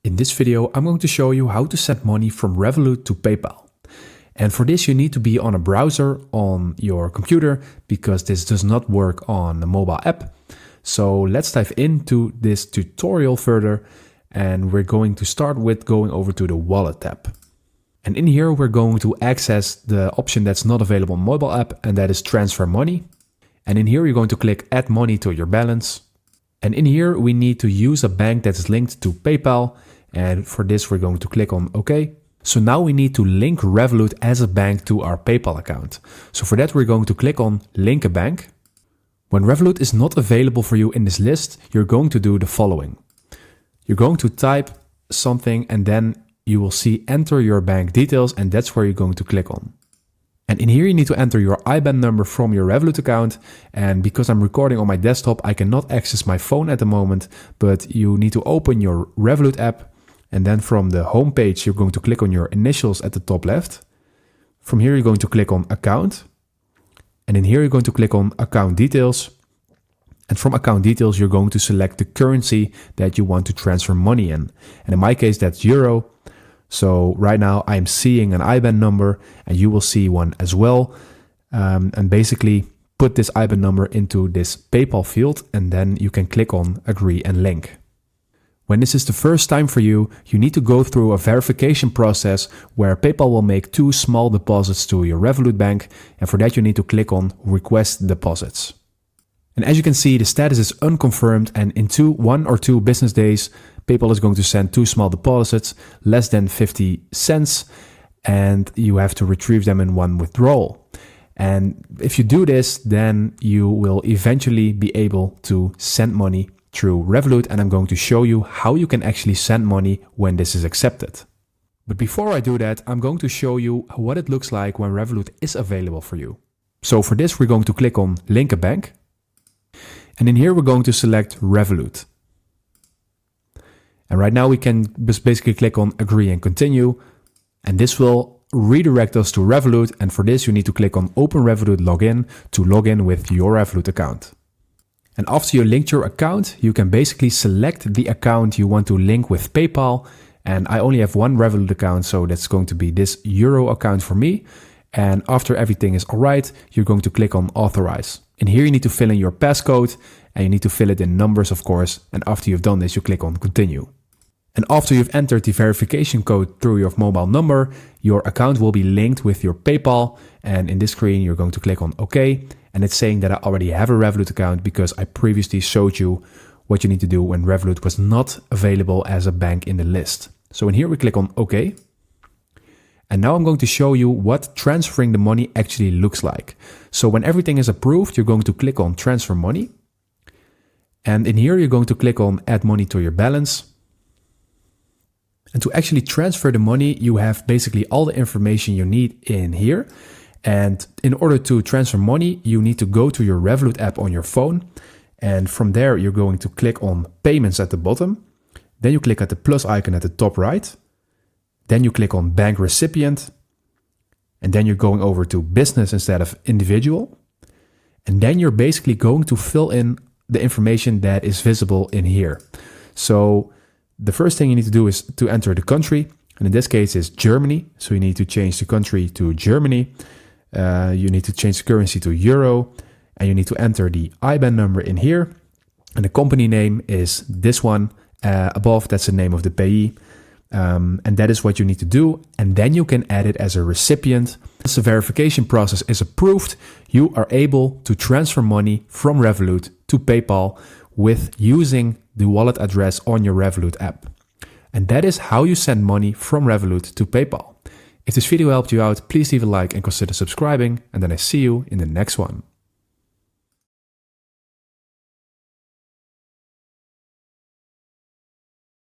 In this video, I'm going to show you how to send money from Revolut to PayPal. And for this, you need to be on a browser on your computer because this does not work on the mobile app. So let's dive into this tutorial further. And we're going to start with going over to the Wallet tab. And in here, we're going to access the option that's not available on mobile app, and that is transfer money. And in here, you're going to click add money to your balance. And in here, we need to use a bank that's linked to PayPal. And for this, we're going to click on OK. So now we need to link Revolut as a bank to our PayPal account. So for that, we're going to click on link a bank. When Revolut is not available for you in this list, you're going to do the following. You're going to type something and then you will see enter your bank details, and that's where you're going to click on. And in here, you need to enter your IBAN number from your Revolut account. And because I'm recording on my desktop, I cannot access my phone at the moment, but you need to open your Revolut app. And then from the home page, you're going to click on your initials at the top left. From here, you're going to click on account. And in here, you're going to click on account details. And from account details, you're going to select the currency that you want to transfer money in. And in my case, that's euro. So right now I'm seeing an IBAN number and you will see one as well. And basically put this IBAN number into this PayPal field and then you can click on agree and link. When this is the first time for you, you need to go through a verification process where PayPal will make 2 small deposits to your Revolut bank. And for that, you need to click on request deposits. And as you can see, the status is unconfirmed, and in 1 or 2 business days, PayPal is going to send 2 small deposits, less than 50 cents, and you have to retrieve them in 1 withdrawal. And if you do this, then you will eventually be able to send money through Revolut, and I'm going to show you how you can actually send money when this is accepted. But before I do that, I'm going to show you what it looks like when Revolut is available for you. So for this, we're going to click on link a bank. And in here, we're going to select Revolut. And right now we can basically click on agree and continue. And this will redirect us to Revolut. And for this, you need to click on open Revolut login to log in with your Revolut account. And after you linked your account, you can basically select the account you want to link with PayPal. And I only have 1 Revolut account, so that's going to be this euro account for me. And after everything is all right, you're going to click on authorize. And here you need to fill in your passcode and you need to fill it in numbers, of course. And after you've done this, you click on continue. And after you've entered the verification code through your mobile number, your account will be linked with your PayPal. And in this screen, you're going to click on OK. And it's saying that I already have a Revolut account because I previously showed you what you need to do when Revolut was not available as a bank in the list. So in here, we click on OK. And now I'm going to show you what transferring the money actually looks like. So when everything is approved, you're going to click on transfer money. And in here, you're going to click on add money to your balance. And to actually transfer the money, you have basically all the information you need in here. And in order to transfer money, you need to go to your Revolut app on your phone. And from there, you're going to click on payments at the bottom. Then you click at the plus icon at the top right. Then you click on bank recipient. And then you're going over to business instead of individual. And then you're basically going to fill in the information that is visible in here. So the first thing you need to do is to enter the country. And in this case is Germany. So you need to change the country to Germany. You need to change the currency to euro. And you need to enter the IBAN number in here. And the company name is this one. Above, that's the name of the payee. And that is what you need to do. And then you can add it as a recipient. Once the verification process is approved, you are able to transfer money from Revolut to PayPal with using the wallet address on your Revolut app. And that is how you send money from Revolut to PayPal. If this video helped you out, please leave a like and consider subscribing. And then I see you in the next one.